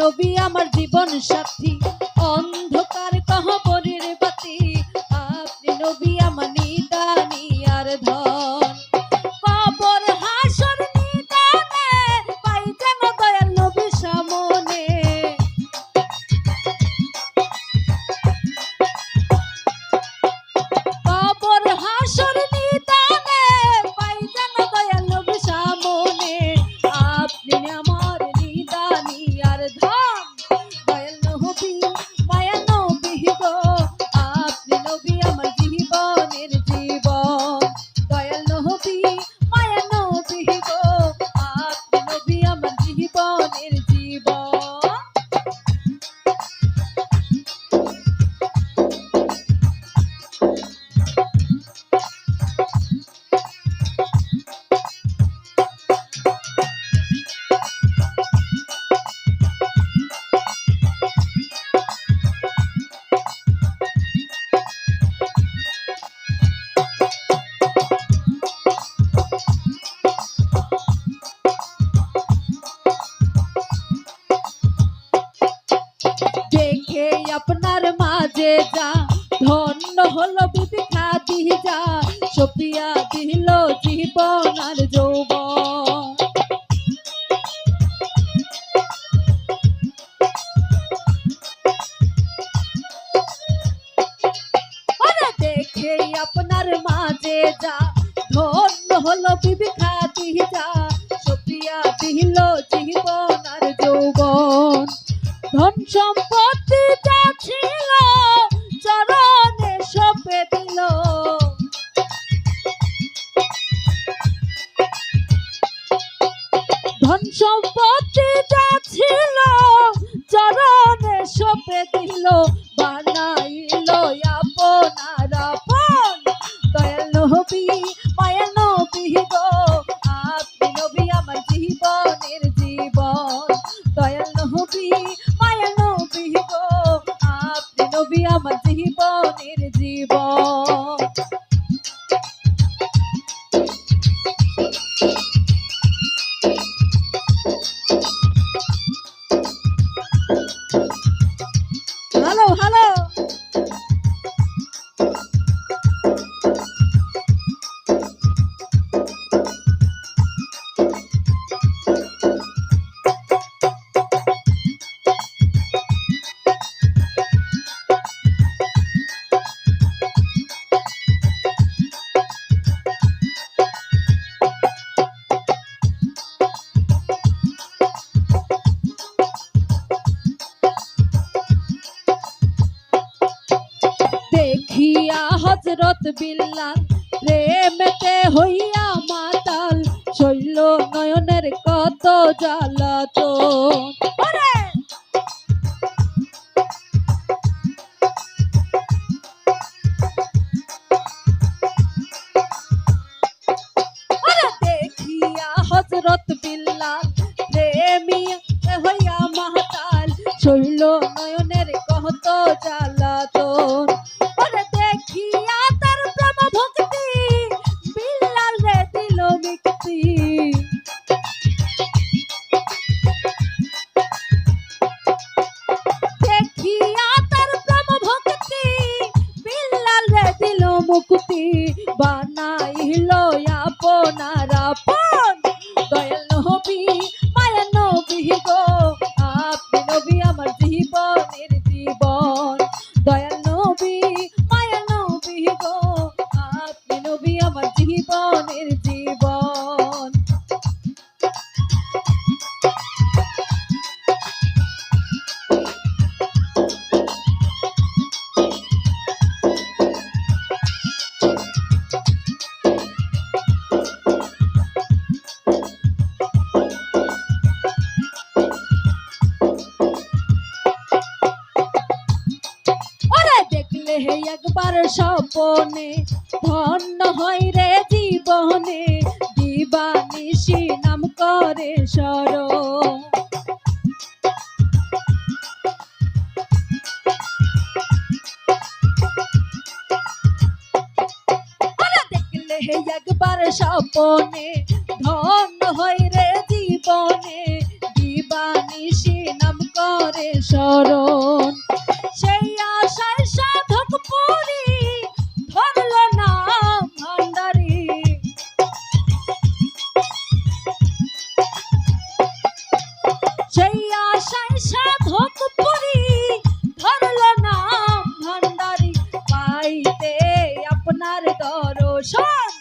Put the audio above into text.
নবী আমার জীবন সাথী, অন্ধকার কহবরের বাতি, আপনি নবী আমার নিদানি আর ধন। কবর হাসর নিদানে পাই যেন দয়াল নবী সামনে, কবর হাসর নিদানে পাই যেন দয়াল নবী সামনে, আপনি আমার নিদানি আর ধন। দয়াল নবী মায়া নবী গো, আপনি নবী আমার জীবনের জীবন। দয়াল নবী মায়া নবী গো, আপনি নবী আমার জীবনের জীবন। দেখে আপনার মাঝে যা ধন্য হলো বিবি খাদিজা, সফিয়া দিল জীবন আর যৌবন। দেখে আপনার মাঝে যা ধন্য হলো বিবি খাদিজা, সফিয়া দিল জীবন আর যৌবন। ধন সম্পত্তি যা ছিল চরণে সঁপে দিল, ধন সম্পত্তি যা ছিল চরণে সঁপে দিল, বানাইল আপনার আপন। দয়াল নবী মায়া নবী গো, আপনি নবী আমার জীবনের জীবন। দয়াল নবী মায়া নবী গো, আপনি নবী আমার জীবনের জীবন। হ্যালো হ্যালো, দেখিয়া হযরত বিল্লাল প্রেমেতে হইয়া মাতাল, শৈল নয়নের কত জ্বালাতন। দেখিয়া হযরত বিল্লাল প্রেমিতে হইয়া মাতাল, শৈল নয়নের কত জ্বালাতন। দেখিয়া তার প্রেম ভক্তি বিল্লাল রে দিল মুক্তি, দেখিয়া তার প্রেম ভক্তি বিল্লাল রে দিল মুক্তি, বানাইল আপনার আপন। দয়াল নবী মায়া নবী গো, আপনি নবী আমার জীবনের জীবন। দয়াল নবী মায়া নবী গো, আপনি নবী আমার জীবনের জীবন। দেখলে একবার স্বপনে ধন্য হয় রে জীবনে, দিবানিশি নাম করে স্মরণ। দেখলে একবার স্বপনে ধন্য হয় রে জীবনে, দিবানিশি নাম করে শরণ। সেই আশায় সাধক পুরী ধরল না ভান্ডারি। সেই আশায় সাধক পুরী ধরল না ভান্ডারি। পাইতে আপনার দর্শন